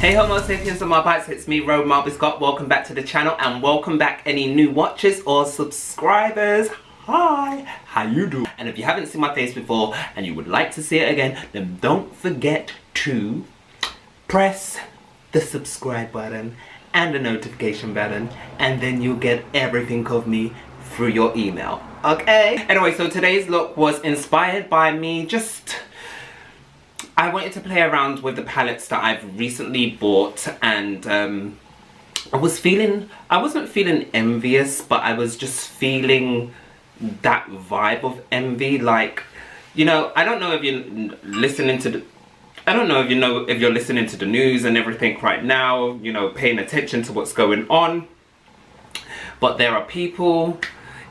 Hey Homo sapiens and Marbites, it's me, Road Marby Scott. Welcome back to the channel and welcome back any new watchers or subscribers. Hi, how you doing? And if you haven't seen my face before and you would like to see it again, then don't forget to press the subscribe button and the notification button, and then you'll get everything of me through your email. Okay? Anyway, so today's look was inspired by me I wanted to play around with the palettes that I've recently bought, and I wasn't feeling envious, but I was just feeling that vibe of envy. Like, you know, I don't know if you're listening to if you're listening to the news and everything right now, you know, paying attention to what's going on, but there are people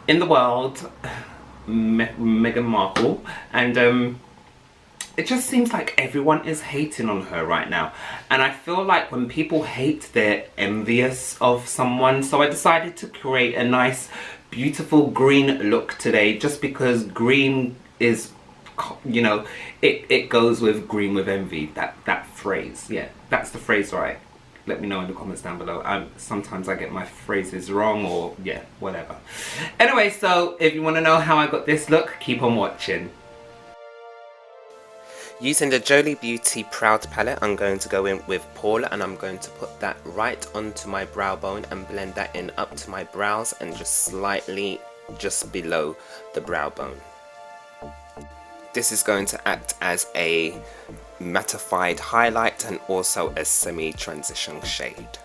in the world, Meghan Markle, and it just seems like everyone is hating on her right now. And I feel like when people hate, they're envious of someone. So I decided to create a nice, beautiful green look today, just because green is, you know, it goes with green with envy. That phrase, yeah, that's the phrase, right? Let me know in the comments down below. Sometimes I get my phrases wrong, or yeah, whatever. Anyway, so if you want to know how I got this look, keep on watching. Using the Jolie Beauty Proud palette, I'm going to go in with Paula, and I'm going to put that right onto my brow bone and blend that in up to my brows and just slightly just below the brow bone. This is going to act as a mattified highlight and also a semi-transition shade.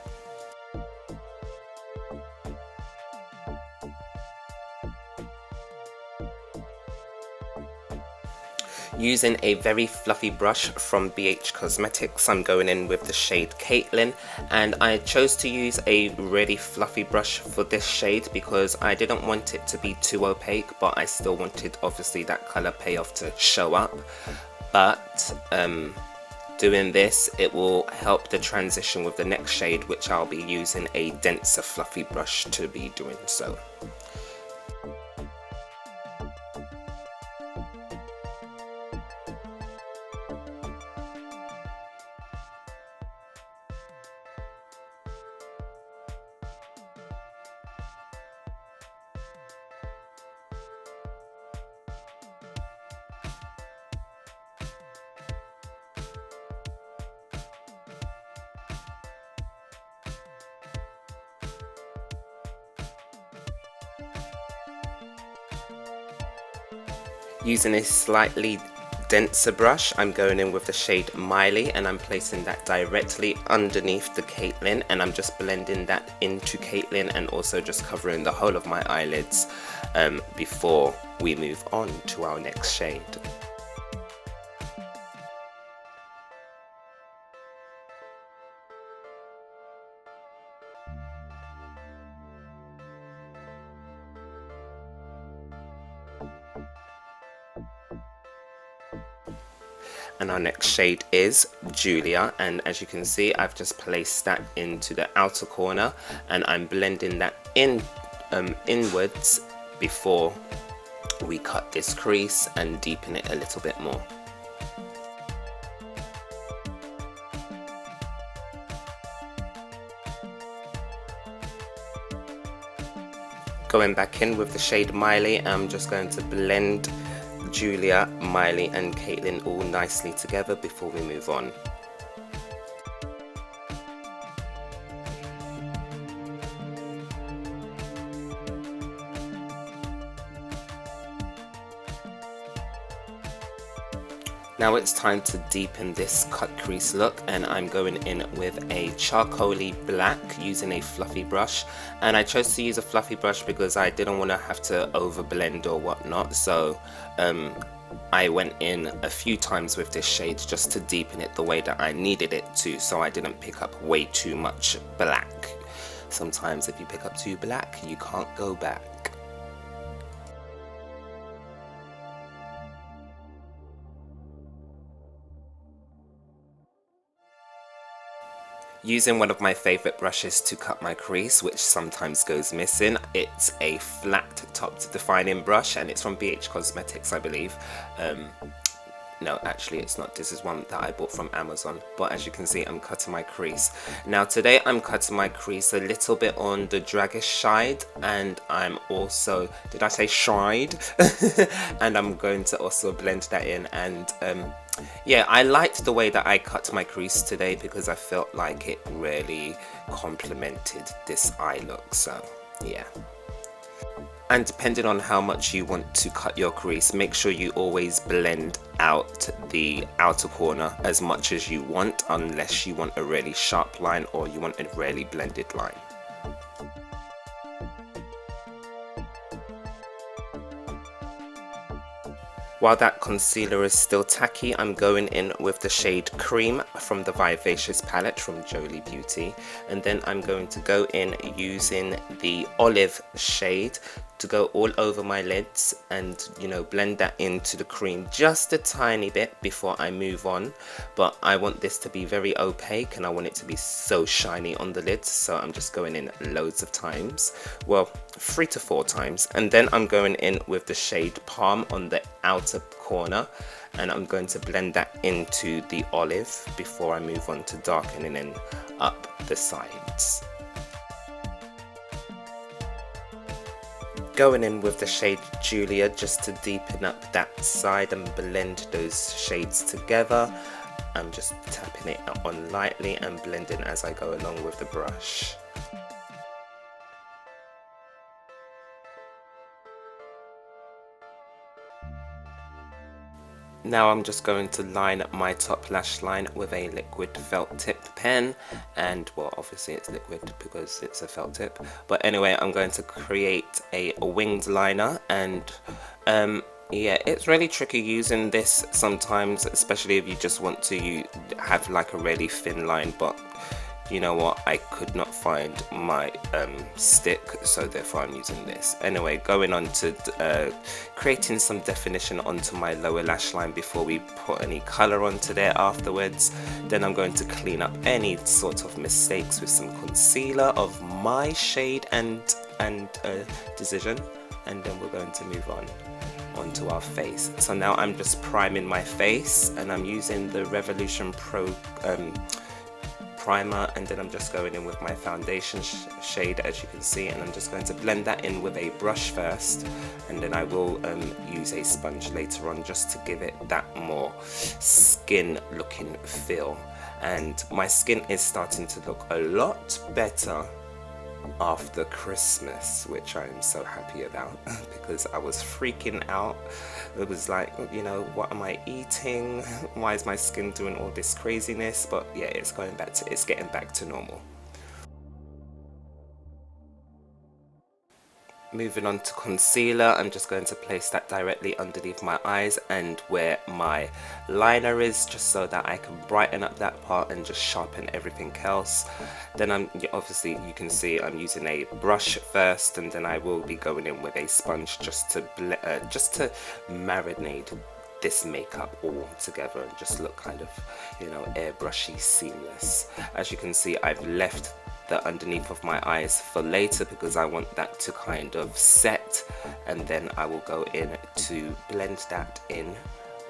Using a very fluffy brush from BH Cosmetics, I'm going in with the shade Caitlin, and I chose to use a really fluffy brush for this shade because I didn't want it to be too opaque, but I still wanted obviously that colour payoff to show up. But doing this, it will help the transition with the next shade, which I'll be using a denser fluffy brush to be doing so. Using a slightly denser brush, I'm going in with the shade Miley, and I'm placing that directly underneath the Caitlin, and I'm just blending that into Caitlin and also just covering the whole of my eyelids before we move on to our next shade. And our next shade is Julia, and as you can see, I've just placed that into the outer corner, and I'm blending that in inwards before we cut this crease and deepen it a little bit more. Going back in with the shade Miley, I'm just going to blend Julia, Miley and Caitlin all nicely together before we move on. Now it's time to deepen this cut crease look, and I'm going in with a charcoaly black using a fluffy brush. And I chose to use a fluffy brush because I didn't want to have to over blend or whatnot, so I went in a few times with this shade just to deepen it the way that I needed it to, so I didn't pick up way too much black. Sometimes if you pick up too black, you can't go back. Using one of my favourite brushes to cut my crease, which sometimes goes missing. It's a flat top defining brush, and it's from BH Cosmetics, I believe. No, actually it's not. This is one that I bought from Amazon. But as you can see, I'm cutting my crease. Now today I'm cutting my crease a little bit on the draggish side, and I'm also, did I say side? And I'm going to also blend that in. And yeah, I liked the way that I cut my crease today because I felt like it really complemented this eye look. So yeah. And depending on how much you want to cut your crease, make sure you always blend out the outer corner as much as you want, unless you want a really sharp line or you want a really blended line. While that concealer is still tacky, I'm going in with the shade Cream from the Vivacious palette from Jolie Beauty, and then I'm going to go in using the Olive shade to go all over my lids and, you know, blend that into the cream just a tiny bit before I move on. But I want this to be very opaque and I want it to be so shiny on the lids, so I'm just going in loads of times, well 3 to 4 times, and then I'm going in with the shade Palm on the outer corner, and I'm going to blend that into the olive before I move on to darkening in up the sides. Going in with the shade Julia just to deepen up that side and blend those shades together. I'm just tapping it on lightly and blending as I go along with the brush. Now I'm just going to line up my top lash line with a liquid felt tip pen, and well, obviously it's liquid because it's a felt tip, but anyway, I'm going to create a winged liner. And yeah, it's really tricky using this sometimes, especially if you just want to have like a really thin line, but you know what, I could not find my stick, so therefore I'm using this. Anyway, going on to creating some definition onto my lower lash line before we put any colour onto there afterwards. Then I'm going to clean up any sort of mistakes with some concealer of my shade and decision, and then we're going to move on onto our face. So now I'm just priming my face, and I'm using the Revolution Pro primer, and then I'm just going in with my foundation shade, as you can see, and I'm just going to blend that in with a brush first, and then I will use a sponge later on just to give it that more skin looking feel. And my skin is starting to look a lot better after Christmas, which I am so happy about because I was freaking out. It was like, you know, what am I eating? Why is my skin doing all this craziness? But yeah, it's getting back to normal. Moving on to concealer, I'm just going to place that directly underneath my eyes and where my liner is, just so that I can brighten up that part and just sharpen everything else. Then obviously you can see I'm using a brush first, and then I will be going in with a sponge just to marinate this makeup all together and just look kind of, you know, airbrushy, seamless. As you can see, I've left the underneath of my eyes for later because I want that to kind of set, and then I will go in to blend that in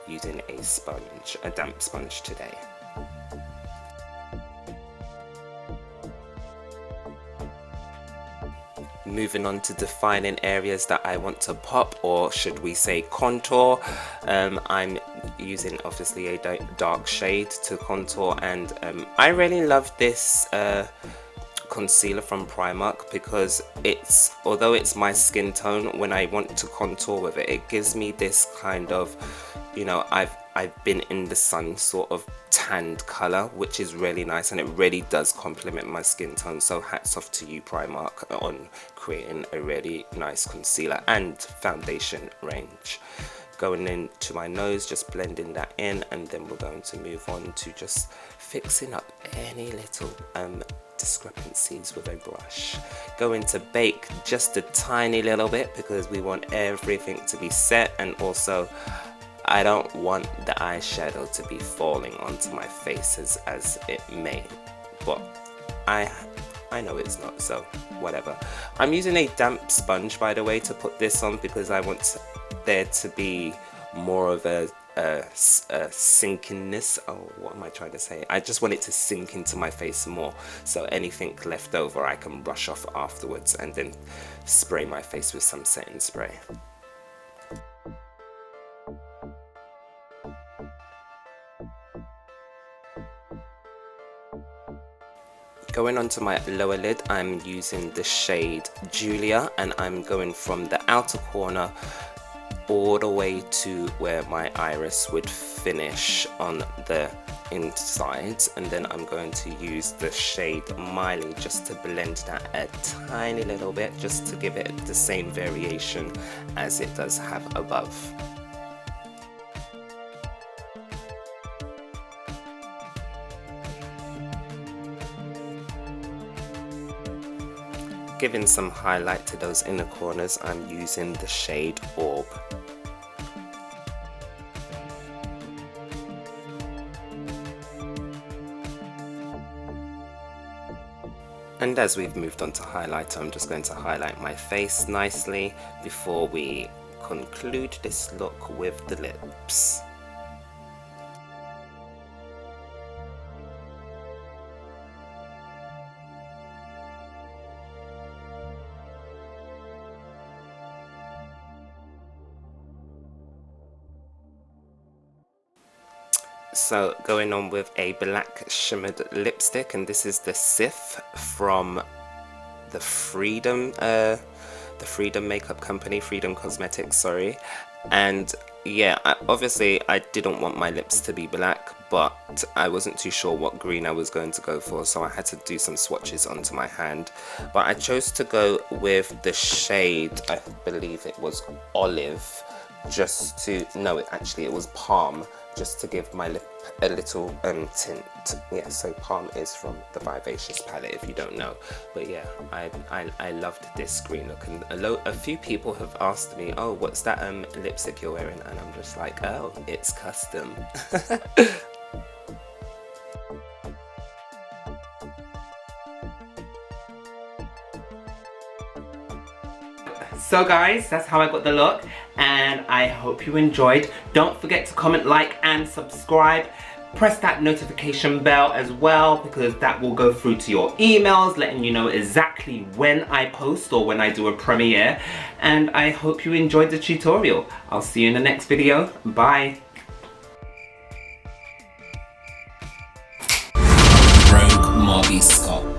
using a sponge, a damp sponge today. Moving on to defining areas that I want to pop, or should we say contour. I'm using obviously a dark shade to contour, and I really love this concealer from Primark because although it's my skin tone, when I want to contour with it, it gives me this kind of, you know, I've been in the sun sort of tanned color, which is really nice, and it really does complement my skin tone. So hats off to you, Primark, on creating a really nice concealer and foundation range. Going into my nose, just blending that in, and then we're going to move on to just fixing up any little discrepancies with a brush. Going to bake just a tiny little bit because we want everything to be set, and also I don't want the eyeshadow to be falling onto my face as it may, but I know it's not, so whatever. I'm using a damp sponge, by the way, to put this on because I want there to be more of a sinkiness. Oh, what am I trying to say? I just want it to sink into my face more, so anything left over I can brush off afterwards and then spray my face with some setting spray. Going on to my lower lid, I'm using the shade Julia, and I'm going from the outer corner all the way to where my iris would finish on the insides, and then I'm going to use the shade Miley just to blend that a tiny little bit, just to give it the same variation as it does have above. Giving some highlight to those inner corners, I'm using the shade Orb. And as we've moved on to highlighter, I'm just going to highlight my face nicely before we conclude this look with the lips. So going on with a black shimmered lipstick, and this is the Sith from the Freedom makeup company, Freedom Cosmetics, sorry. And yeah, obviously I didn't want my lips to be black, but I wasn't too sure what green I was going to go for, so I had to do some swatches onto my hand. But I chose to go with the shade, I believe it was Olive, just to, no, actually it was Palm, just to give my lip a little tint. Yeah, so Palm is from the Vivacious palette, if you don't know. But yeah, I loved this green look, and a few people have asked me, oh, what's that lipstick you're wearing? And I'm just like, oh, it's custom. So guys, that's how I got the look, and I hope you enjoyed. Don't forget to comment, like and subscribe. Press that notification bell as well, because that will go through to your emails letting you know exactly when I post or when I do a premiere. And I hope you enjoyed the tutorial. I'll see you in the next video. Bye. Rogue Marby Scott.